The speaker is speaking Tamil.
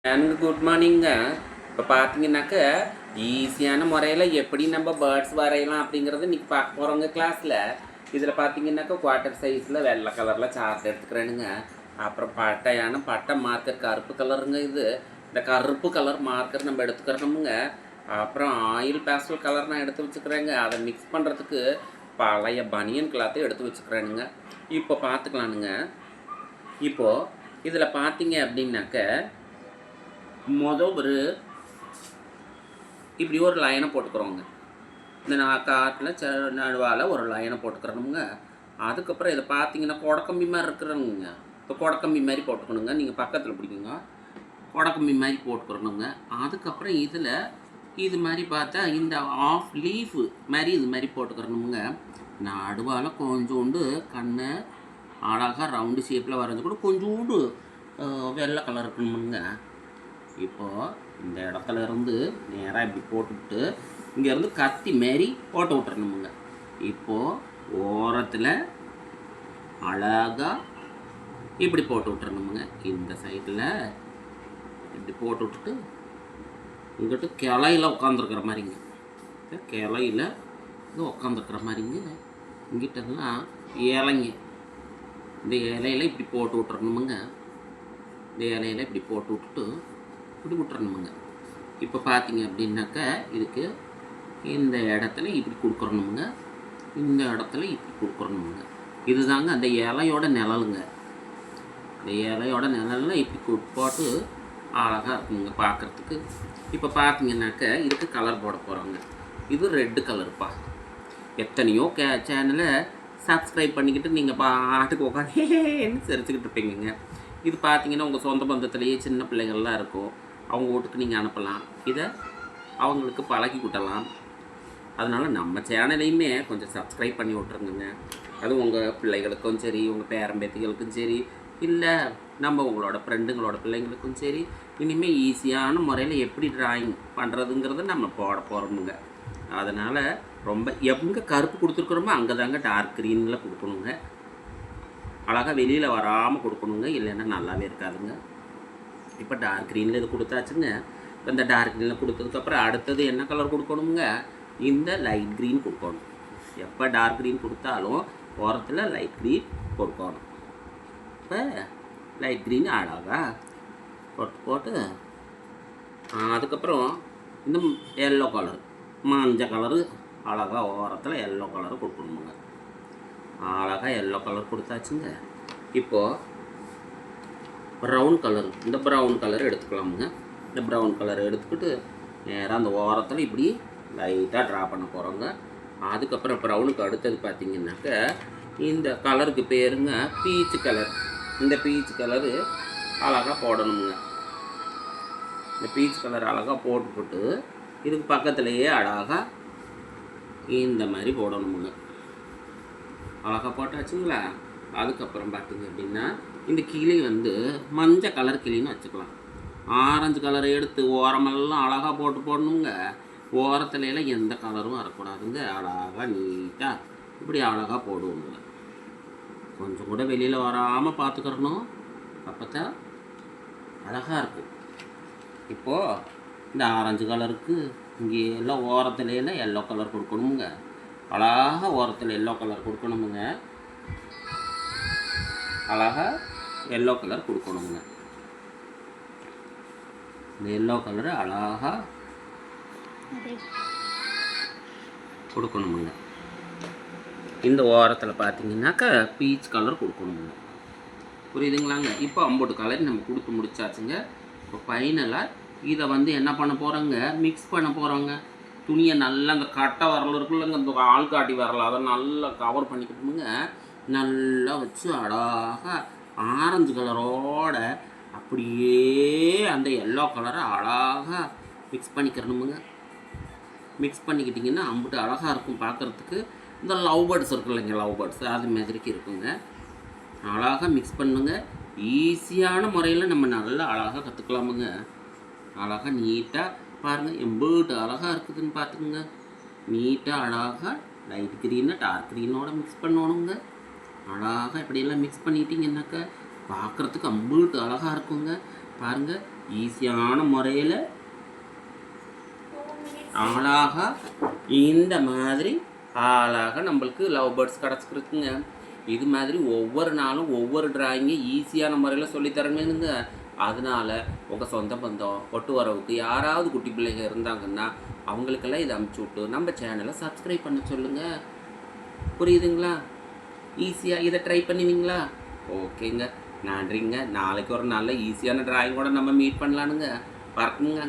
எனக்கு குட் மார்னிங்க. இப்போ பார்த்தீங்கன்னாக்க ஈஸியான முறையில் எப்படி நம்ம பேர்ட்ஸ் வரையலாம் அப்படிங்கிறது இன்றைக்கி பார்க்க போகிறோங்க கிளாஸில். இதில் பார்த்தீங்கன்னாக்கா குவார்ட்டர் சைஸில் வெள்ளை கலரில் சார்ட் எடுத்துக்கிறேனுங்க. அப்புறம் பட்டை மார்க்கர் கருப்பு கலருங்க. இந்த கருப்பு கலர் மார்க்கர் நம்ம எடுத்துக்கிறோமுங்க. அப்புறம் ஆயில் பேஸ்டல் கலர் நான் எடுத்து வச்சுக்கிறேங்க. அதை மிக்ஸ் பண்ணுறதுக்கு பழைய பனியன் கிளாத்தையும் எடுத்து வச்சுக்கிறேனுங்க. இப்போ பார்த்துக்கலானுங்க. இப்போது இதில் பார்த்தீங்க அப்படின்னாக்க ஒரு இப்படி ஒரு லைனை போட்டுக்கிறோங்க. இந்த காட்டில் நடுவால் ஒரு லைனை போட்டுக்கிறணுங்க. அதுக்கப்புறம் இதை பார்த்தீங்கன்னா கொடக்கம்பி மாதிரி இருக்கிறனுங்க. இப்போ கொடக்கம்பி மாதிரி போட்டுக்கணுங்க. நீங்கள் பக்கத்தில் பிடிக்குங்க. கொடக்கம்பி மாதிரி போட்டுக்கிறணுங்க. அதுக்கப்புறம் இதில் இது மாதிரி பார்த்தா இந்த ஆஃப் லீஃபு மாதிரி இது மாதிரி போட்டுக்கிறணுங்க. நடுவால் கொஞ்சோண்டு கண்ணை அழகாக ரவுண்டு ஷேப்பில் வரைஞ்சி கூட கொஞ்சோண்டு வெள்ளை கலர் இருக்கணுமுங்க. இப்போது இந்த இடத்துல இருந்து நேராக இப்படி போட்டுவிட்டு இங்கேருந்து கத்தி மாரி போட்டு விட்டுறணுமுங்க. இப்போது ஓரத்தில் அழகாக இப்படி போட்டு விட்டுறணுமுங்க. இந்த சைடில் இப்படி போட்டு விட்டுட்டு இங்கிட்டு கிளையில் உட்காந்துருக்குற மாதிரிங்க. கிளையில் இது உட்காந்துருக்குற மாதிரிங்க. இங்கிட்டெல்லாம் இலைங்க. இந்த இலையில் இப்படி போட்டு விட்டுறணுமுங்க. இந்த இலையில் இப்படி போட்டு விட்டுட்டு இப்படி விட்டுறணுமுங்க. இப்போ பார்த்தீங்க அப்படின்னாக்கா இதுக்கு இந்த இடத்துல இப்படி கொடுக்குறணுமுங்க. இந்த இடத்துல இப்படி கொடுக்குறணுமுங்க. இதுதாங்க அந்த இலையோட நிழலுங்க. இந்த இலையோட நிழலில் இப்படி போட்டு அழகாக இருக்குங்க பார்க்குறதுக்கு. இப்போ பார்த்தீங்கன்னாக்கா இதுக்கு கலர் போட போகிறோங்க. இது ரெட்டு கலருப்பா. எத்தனையோ சேனலை சப்ஸ்கிரைப் பண்ணிக்கிட்டு நீங்கள் பாட்டுக்கு உட்காந்து சிரிச்சுக்கிட்டு இருப்பீங்க. இது பார்த்தீங்கன்னா உங்கள் சொந்த பந்தத்துலேயே சின்ன பிள்ளைகள்லாம் இருக்கும். அவங்க வீட்டுக்கு நீங்கள் அனுப்பலாம். இதை அவங்களுக்கு பழக்கி விட்டலாம். அதனால் நம்ம சேனலையுமே கொஞ்சம் சப்ஸ்கிரைப் பண்ணி விட்ருங்க. அது உங்கள் பிள்ளைகளுக்கும் சரி, உங்கள் பேரம்பேத்திகளுக்கும் சரி, இல்லை நம்ம உங்களோட ஃப்ரெண்டுங்களோட பிள்ளைங்களுக்கும் சரி, இனிமேல் ஈஸியான முறையில் எப்படி ட்ராயிங் பண்ணுறதுங்கிறத நம்ம போட போகிறோமுங்க. அதனால் ரொம்ப எங்கே கருப்பு கொடுத்துருக்குறோமோ அங்கே தாங்க டார்க் க்ரீனில் கொடுக்கணுங்க. அழகாக வெளியில் வராமல் கொடுக்கணுங்க. இல்லைன்னா நல்லாவே இருக்காதுங்க. இப்போ டார்க் க்ரீனில் இது கொடுத்தாச்சுங்க. இப்போ இந்த டார்க் க்ரீனில் கொடுத்ததுக்கப்புறம் அடுத்தது என்ன கலர் கொடுக்கணுங்க? இந்த லைட் க்ரீன் கொடுக்கணும். எப்போ டார்க் க்ரீன் கொடுத்தாலும் ஓரத்தில் லைட் க்ரீன் கொடுக்கணும். இப்போ லைட் க்ரீன் அழகாக போட்டு அதுக்கப்புறம் இந்த எல்லோ கலர், மஞ்சள் கலரு அழகாக ஓரத்தில் எல்லோ கலரு கொடுக்கணுமுங்க. அழகாக எல்லோ கலர் கொடுத்தாச்சுங்க. இப்போது ப்ரௌன் கலர், இந்த ப்ரௌன் கலர் எடுத்துக்கலாமுங்க. இந்த ப்ரௌன் கலர் எடுத்துக்கிட்டு நேராக அந்த ஓரத்தில் இப்படி லைட்டாக ட்ரா பண்ண போகிறோங்க. அதுக்கப்புறம் ப்ரௌனுக்கு அடுத்தது பார்த்திங்கனாக்க இந்த கலருக்கு பேருங்க பீச்சு கலர். இந்த பீச்சு கலரு அழகாக போடணுமுங்க. இந்த பீச் கலர் அழகாக போட்டுவிட்டு இதுக்கு பக்கத்துலேயே அழகாக இந்த மாதிரி போடணுமுங்க. அழகாக போட்டாச்சுங்களா? அதுக்கப்புறம் பார்த்திங்க அப்படின்னா இந்த கிளி மஞ்சள் கலர் கிளின்னு வச்சுக்கலாம். ஆரஞ்சு கலரை எடுத்து ஓரமெல்லாம் அழகாக போடணுங்க. ஓரத்துலலாம் எந்த கலரும் வரக்கூடாதுங்க. அழகாக நீட்டாக இப்படி அழகாக போடுவோங்க. கொஞ்சம் கூட வெளியில் வராமல் பார்த்துக்கிறணும். அப்போ தான் அழகாக இருக்கும். இப்போது இந்த ஆரஞ்சு கலருக்கு இங்கே எல்லாம் ஓரத்துலாம் எல்லோ கலர் கொடுக்கணுமுங்க. அழகாக ஓரத்தில் எல்லோ கலர் கொடுக்கணுமுங்க. அழகாக எல்லோ கலர் கொடுக்கணுமுங்க. இந்த எல்லோ கலரு அழகாக கொடுக்கணுமுங்க. இந்த ஓரத்தில் பார்த்தீங்கன்னாக்கா பீச் கலர் கொடுக்கணுமுங்க. புரியுதுங்களாங்க? இப்போ 50 கலர் நம்ம கொடுத்து முடிச்சாச்சுங்க. இப்போ ஃபைனலாக இதை என்ன பண்ண போகிறோங்க? மிக்ஸ் பண்ண போகிறோங்க. துணியை நல்லா அந்த கட்டை வரல இருக்குல்லங்க, இந்த ஆள்காட்டி வரல, அதை நல்லா கவர் பண்ணிக்கிட்டோமுங்க. நல்லா வச்சு அழகாக ஆரஞ்சு கலரோட அப்படியே அந்த எல்லோ கலரை அழகாக மிக்ஸ் பண்ணிக்கிறணுமுங்க. மிக்ஸ் பண்ணிக்கிட்டிங்கன்னா அம்பிட்டு அழகாக இருக்கும் பார்க்குறதுக்கு. இந்த லவ் பேர்ட்ஸ் இருக்கும் இல்லைங்க, லவ் பேர்ட்ஸ் அது மாதிரிக்கு இருக்குங்க. அழகாக மிக்ஸ் பண்ணுங்க. ஈஸியான முறையில் நம்ம நல்லா அழகாக கற்றுக்கலாமுங்க. அழகாக நீட்டாக பாருங்கள், எம்பேர்ட் அழகாக இருக்குதுன்னு பார்த்துக்குங்க. நீட்டாக அழகாக லைட் க்ரீனை டார்க் க்ரீனோட மிக்ஸ் பண்ணணுங்க. அழகாக இப்படியெல்லாம் மிக்ஸ் பண்ணிட்டீங்கன்னாக்கா பார்க்குறதுக்கு அம்பேர்ட் அழகாக இருக்குங்க. பாருங்கள், ஈஸியான முறையில் அழகாக இந்த மாதிரி அழகாக நம்மளுக்கு லவ் பேர்ட்ஸ் கிடச்சிருக்குங்க. இது மாதிரி ஒவ்வொரு நாளும் ஒவ்வொரு டிராயிங்கை ஈஸியான முறையில் சொல்லித்தரணுங்க. அதனால் உங்கள் சொந்த பந்தம் ஒட்டு வரவுக்கு யாராவது குட்டி பிள்ளைங்க இருந்தாங்கன்னா அவங்களுக்கெல்லாம் இதை அமுச்சு விட்டு நம்ம சேனலை சப்ஸ்கிரைப் பண்ண சொல்லுங்கள். புரியுதுங்களா? ஈஸியாக இதை ட்ரை பண்ணுவீங்களா? ஓகேங்க, நன்றிங்க. நாளைக்கு ஒரு நல்ல ஈஸியான டிராயிங்கோட நம்ம மீட் பண்ணலானுங்க. பறக்குங்க.